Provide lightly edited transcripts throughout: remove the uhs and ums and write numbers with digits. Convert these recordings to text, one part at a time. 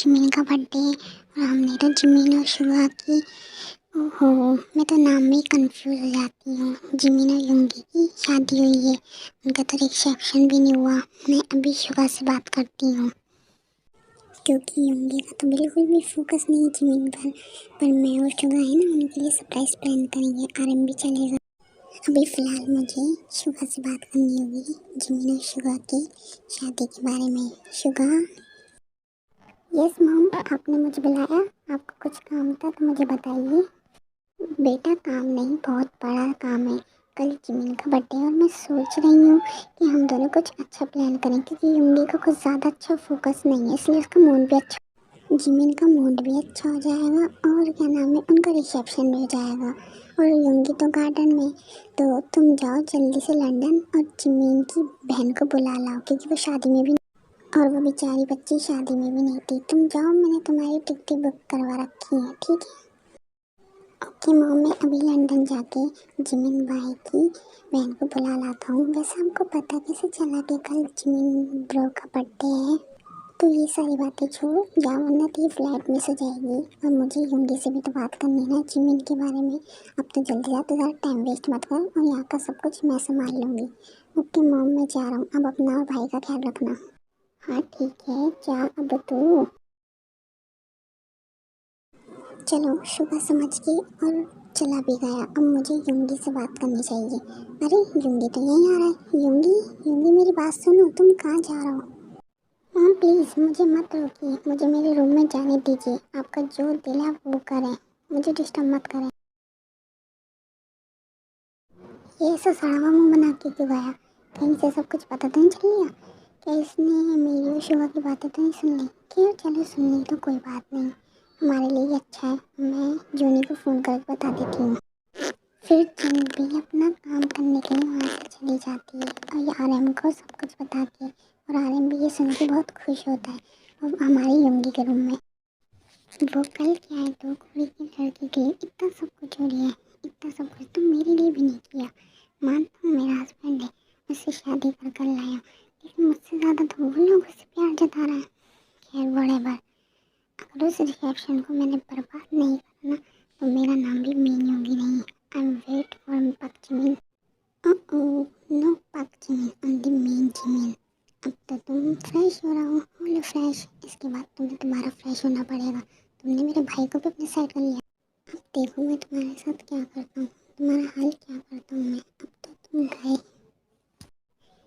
Jimin का birthday है और हमने तो जिमिन और शुगा की। ओहो, मैं तो नाम में ही कंफ्यूज हो जाती हूँ। जिमिन और युंगी की शादी हुई है, उनका तो रिसेप्शन भी नहीं हुआ। मैं अभी शुगा से बात करती हूँ क्योंकि युंगी का तो बिल्कुल भी फोकस नहीं है जिमिन पर मैं और शुगा है ना, उनके लिए सरप्राइज प्लान करेंगे। आरएम भी चलेगा। अभी फ़िलहाल मुझे शुगा से बात करनी होगी जिमिन और शुगा की शादी के बारे में। शुगा। यस मॉम, आपने मुझे बुलाया? आपको कुछ काम था तो मुझे बताइए। बेटा, काम नहीं, बहुत बड़ा काम है। कल जिमिन का बर्थडे है और मैं सोच रही हूँ कि हम दोनों कुछ अच्छा प्लान करें क्योंकि युंगी का कुछ ज़्यादा अच्छा फोकस नहीं है, इसलिए उसका मूड भी अच्छा, जिमिन का मूड भी अच्छा हो जाएगा और क्या नाम है, उनका रिसेप्शन भी हो जाएगा। और युंगी तो गार्डन में। तो तुम जाओ जल्दी से लंदन और जिमिन की बहन को बुला लाओ क्योंकि वो शादी में भी, और वो बेचारी बच्ची शादी में भी नहीं थी। तुम जाओ, मैंने तुम्हारी टिकट बुक करवा रखी है, ठीक है? ओके मॉम, मैं अभी लंदन जाके जिमिन भाई की बहन को बुला लाता हूँ। वैसे हमको पता कैसे चला कि कल जिमिन ब्रो का बर्थडे है? तो ये सारी बातें छोड़ जाओ, वरना तो ये फ्लाइट मिस हो जाएगी और मुझे युंगी से भी तो बात करनी है ना जिमिन के बारे में। अब तो जल्दी जा, तो ज़्यादा टाइम वेस्ट मत कर और यहाँ का सब कुछ मैं संभाल लूँगी। ओके मॉम, मैं जा रहा हूँ। अब अपना और भाई का ख्याल रखना। हाँ ठीक है, जा अब तू। चलो, शुगर समझ के और चला भी गया। अब मुझे युंगी से बात करनी चाहिए। अरे युंगी तो यहीं आ रहा है। युंगी, युंगी मेरी बात सुनो, तुम कहाँ जा रहे हो? हाँ प्लीज़ मुझे मत रोकिए, मुझे मेरे रूम में जाने दीजिए। आपका जो दिल है आप वो करें, मुझे डिस्टर्ब मत करें। ये ऐसा सड़ा मुंह बना के क्यों गया? कहीं से सब कुछ पता तो नहीं चल गया? क्या इसने मेरी और शुगर की बातें तो नहीं सुन ली? क्यों, चलो सुन ली तो कोई बात नहीं, हमारे लिए ही अच्छा है। मैं जूनी को फ़ोन करके बता देती हूँ। फिर जून भी अपना काम करने के लिए वहाँ से चली जाती है और आरएम को सब कुछ बता के, और आरएम भी ये सुन के बहुत खुश होता है। और हमारी युंगी के रूम में वो कल क्या है, तो कुड़ी की लड़की के लिए इतना सब कुछ हो रही है। इतना सब कुछ तो मेरे लिए भी नहीं किया। मानता हूँ मेरा हस्बैंड है, उससे शादी कर लाया, लेकिन मुझसे ज़्यादा तो वो लोग उससे प्यार जता रहा है। खैर वॉटेवर, अगर उस रिसेप्शन को मैंने बर्बाद नहीं करना तो मेरा नाम भी मेन योगी नहीं। आई एम वेट फॉर पाक जिमिन। नो पाक जिमिन, ओनली मेन जिमिन। अब तो तुम फ्रेश हो रहा हो, बोलो फ्रेश। इसके बाद तुम्हें तुम्हारा फ्रेश होना पड़ेगा। तुमने मेरे भाई को भी अपने साइड कर लिया। अब देखो मैं तुम्हारे साथ क्या करता हूँ, तुम्हारा हाल क्या करता हूँ मैं। अब तो तुम गए।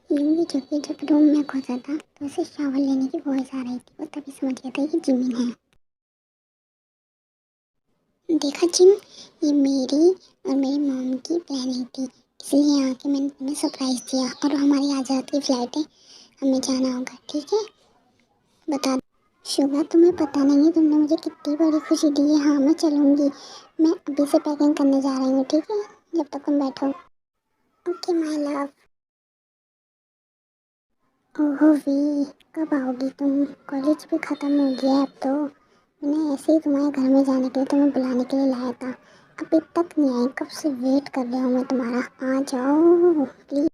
यूं भी जब रूम में खोजा था तो उसे शावर लेने की वॉइस आ रही थी। वो तभी समझ गया था कि जिमिन है। देखा जिम, ये मेरी और मेरी मॉम की प्लानिंग थी, इसलिए यहाँ के मैंने तुम्हें सरप्राइज़ दिया। और हमारी आज रात की फ़्लाइट है, हमें जाना होगा, ठीक है? बता शुगर, तुम्हें पता नहीं है तुमने मुझे कितनी बड़ी खुशी दी है। हाँ मैं चलूँगी, मैं अभी से पैकिंग करने जा रही हूँ, ठीक है? जब तक तुम बैठो। Okay my love. ओहो वी, कब आओगी तुम? कॉलेज भी ख़त्म हो गया है अब तो। मैंने ऐसे ही तुम्हारे घर में जाने के लिए तुम्हें बुलाने के लिए लाया था, अभी तक नहीं आई। कब से वेट कर रही हूँ मैं तुम्हारा, आ जाओ प्लीज़।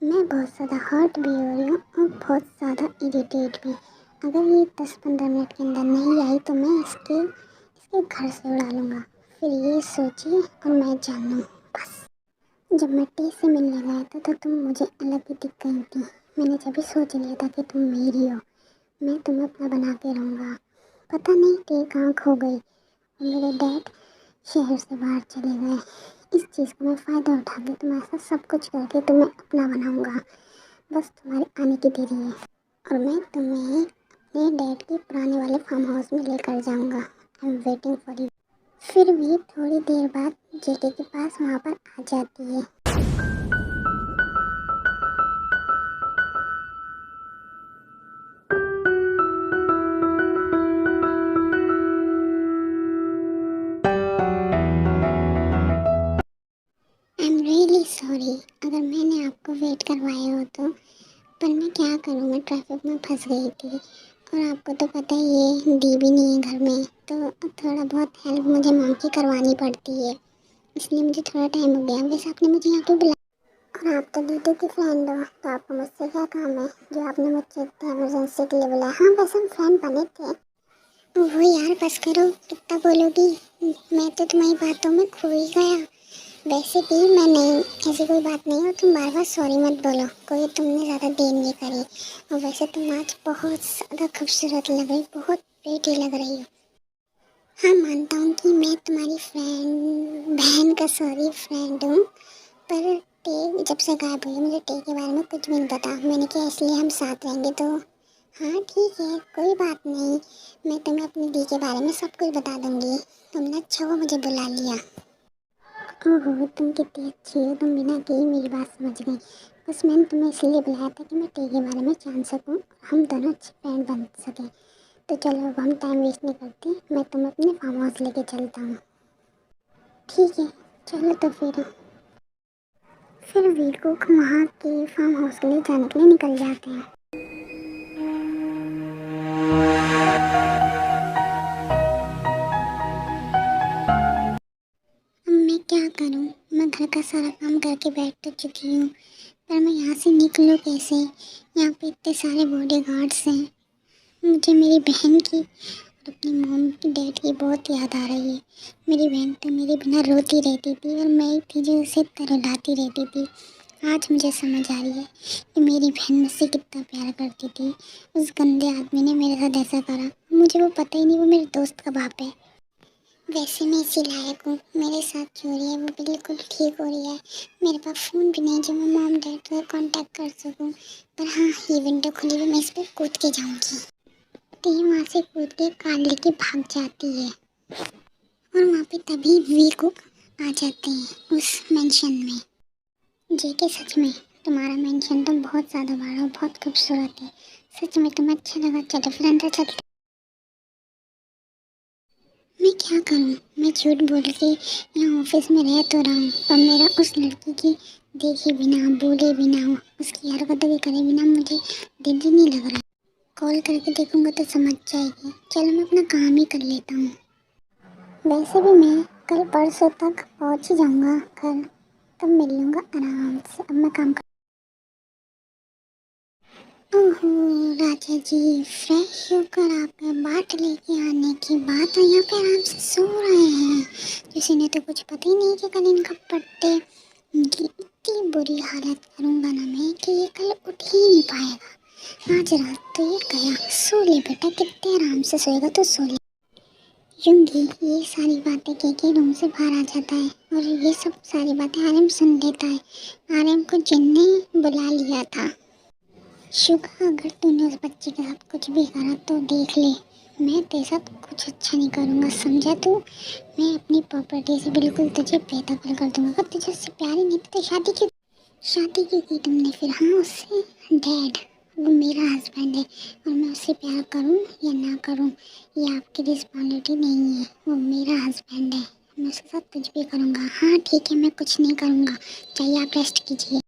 मैं बहुत ज़्यादा हर्ट भी हो रही हूँ और बहुत ज़्यादा इरिटेट भी। अगर ये 10-15 मिनट के अंदर नहीं आई तो मैं इसके इसके घर से उड़ा लूँगा। फिर ये सोचिए और मैं जान लूँ बस। जब मैं टी से मिलने गया था तो तुम मुझे अलग ही दिख गई थी। मैंने जब भी सोच लिया था कि तुम मेरी हो, मैं तुम्हें अपना बना के रहूँगा। पता नहीं टी कहाँ खो गई और मेरे डैड शहर से बाहर चले गए। इस चीज़ का मैं फ़ायदा उठा के तुम्हारे साथ सब कुछ करके तुम्हें अपना बनाऊँगा। बस तुम्हारे आने की देरी है और मैं तुम्हें अपने डैड के पुराने वाले फार्म हाउस में लेकर जाऊँगा। I am waiting for you. फिर भी थोड़ी देर बाद जेके के पास वहाँ पर आ जाती है। आई एम रियली सॉरी अगर मैंने आपको वेट करवाया हो तो, पर मैं क्या करूँ, मैं ट्रैफिक में फंस गई थी और आपको तो पता ही है दी भी नहीं है घर में, तो थोड़ा बहुत हेल्प मुझे मॉम की करवानी पड़ती है, इसलिए मुझे थोड़ा टाइम हो गया। वैसे आपने मुझे यहाँ पे बुलाया और आप तो दीदी की फ्रेंड हो, तो आपको मुझसे क्या काम है जो आपने मुझसे इतने इमरजेंसी के लिए बुलाया? हाँ वैसे हम फ्रेंड बने थे। ओहो यार बस करो, कितना बोलोगी। मैं तो तुम्हारी बातों में खो ही गया। वैसे भी मैं नहीं, ऐसी कोई बात नहीं है, तुम बार बार सॉरी मत बोलो, कोई तुमने ज़्यादा देर नहीं करी। और वैसे तुम आज बहुत ज़्यादा खूबसूरत लग रही, बहुत प्रीटी लग रही हो। हाँ मानता हूँ कि मैं तुम्हारी फ्रेंड, बहन का सॉरी फ्रेंड हूँ, पर टे जब से गायब हुई है मुझे टे के बारे में कुछ भी नहीं पता। मैंने कहा इसलिए हम साथ रहेंगे, तो हाँ ठीक है, कोई बात नहीं। मैं तुम्हें अपनी दी के बारे में सब कुछ बता दूँगी। तुमने अच्छा हुआ मुझे बुला लिया। ओहो तुम कितनी अच्छी हो, तुम बिना कही मेरी बात समझ गई। बस मैंने तुम्हें इसलिए बुलाया था कि मैं टे के बारे में जान सकूं, हम दोनों अच्छे फ्रेंड बन सकें। तो चलो अब हम टाइम वेस्ट नहीं करते, मैं तुम्हें अपने फार्म हाउस लेके चलता हूँ। ठीक है चलो तो फिर वीकू वहाँ के फार्म हाउस के लिए जाने के लिए निकल जाते हैं। अब मैं क्या करूँ, मैं घर का सारा काम करके बैठ तो चुकी हूँ, पर मैं यहाँ से निकलूँ कैसे। यहाँ पे इतने सारे बॉडी गार्ड्स हैं। मुझे मेरी बहन की और अपनी मॉम की डैड की बहुत याद आ रही है। मेरी बहन तो मेरे बिना रोती रहती थी और मैं ही थी जो उसे रुलाती रहती थी। आज मुझे समझ आ रही है कि मेरी बहन मुझसे कितना प्यार करती थी। उस गंदे आदमी ने मेरे साथ ऐसा करा, मुझे वो पता ही नहीं वो मेरे दोस्त का बाप है। वैसे मैं इसी लायक हूँ, मेरे साथ जो हो रही है वो बिल्कुल ठीक हो रही है। मेरे पास फ़ोन भी नहीं जो मैं मॉम डैड को कांटेक्ट कर सकूँ, पर हाँ ये विंडो खुली हुई, मैं इस पर कूद के जाऊँगी। तो ये वहाँ से कूद के कार लेके भाग जाती है और वहाँ पे तभी वी कुक आ जाते हैं उस मेंशन में। जेके सच में तुम्हारा मेंशन तो बहुत ज़्यादा बड़ा और बहुत खूबसूरत है। सच में तुम्हें अच्छा लगा, चलो फिर अंदर चलते। मैं क्या करूं, मैं झूठ बोल के यहाँ ऑफिस में रह तो रहा हूँ, पर मेरा उस लड़की की देखे बिना, बोले बिना, उसकी हरकतों के करे बिना मुझे दिल ही नहीं लग रहा। कॉल करके देखूंगा तो समझ जाएगी। चलो मैं अपना काम ही कर लेता हूँ। वैसे भी मैं कल परसों तक पहुँच ही जाऊँगा घर, तब मिल लूँगा आराम से। अब मैं काम कर। ओहो राजा जी, फ्रेश होकर आपके बाट लेके आने की बात है, यहाँ पे आराम से सो रहे हैं। किसी ने तो कुछ पता ही नहीं कि कल इनका पट्टे, इनकी इतनी बुरी हालत करूँगा ना मैं कि ये कल उठ ही नहीं पाएगा। आज रात तो ये गया। सो ले बेटा, कितने आराम से सोएगा तो सो ले। यूंगी ये सारी बातें कह के रूम से बाहर आ जाता है और ये सब सारी बातें आर्यन सुन लेता है। आर्यन को जिनने बुला लिया था। शुभा अगर तूने उस बच्चे के साथ कुछ भी करा तो देख ले, मैं तेरे साथ कुछ अच्छा नहीं करूँगा, समझा तू। मैं अपनी प्रॉपर्टी से बिल्कुल तुझे बेदखल कर दूँगा। अगर तुझे उससे प्यार ही नहीं था तो शादी क्यों की तुमने फिर। हाँ उससे डैड, वो मेरा हस्बैंड है और मैं उससे प्यार करूँ या ना करूँ ये आपकी रिस्पॉन्सिबिलिटी नहीं है। वो मेरा हस्बैंड है, मैं उसके साथ कुछ भी करूँगा। हाँ ठीक है मैं कुछ नहीं करूँगा, चाहिए आप रेस्ट कीजिए।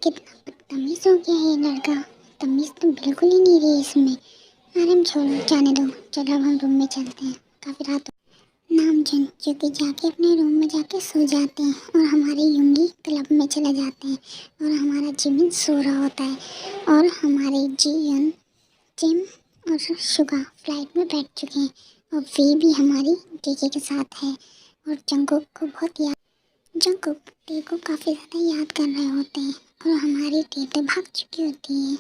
कितना बदतमीज हो गया है ये लड़का, तमीज तो बिल्कुल ही नहीं रही इसमें। आराम छोड़ो, जाने दो, चलो अब हम रूम में चलते हैं, काफ़ी रात हो। नामजन जो कि जाके अपने रूम में जाके सो जाते हैं और हमारे यूंगी क्लब में चले जाते हैं और हमारा जिमिन सो रहा होता है और हमारे जियन, जिम और शुगा फ्लाइट में बैठ चुके हैं और वे भी हमारी डीजे के साथ है और जंगकुक को बहुत याद, जंगकुक टे को काफ़ी ज़्यादा याद कर रहे होते हैं और हमारी टे तो भाग चुकी होती है।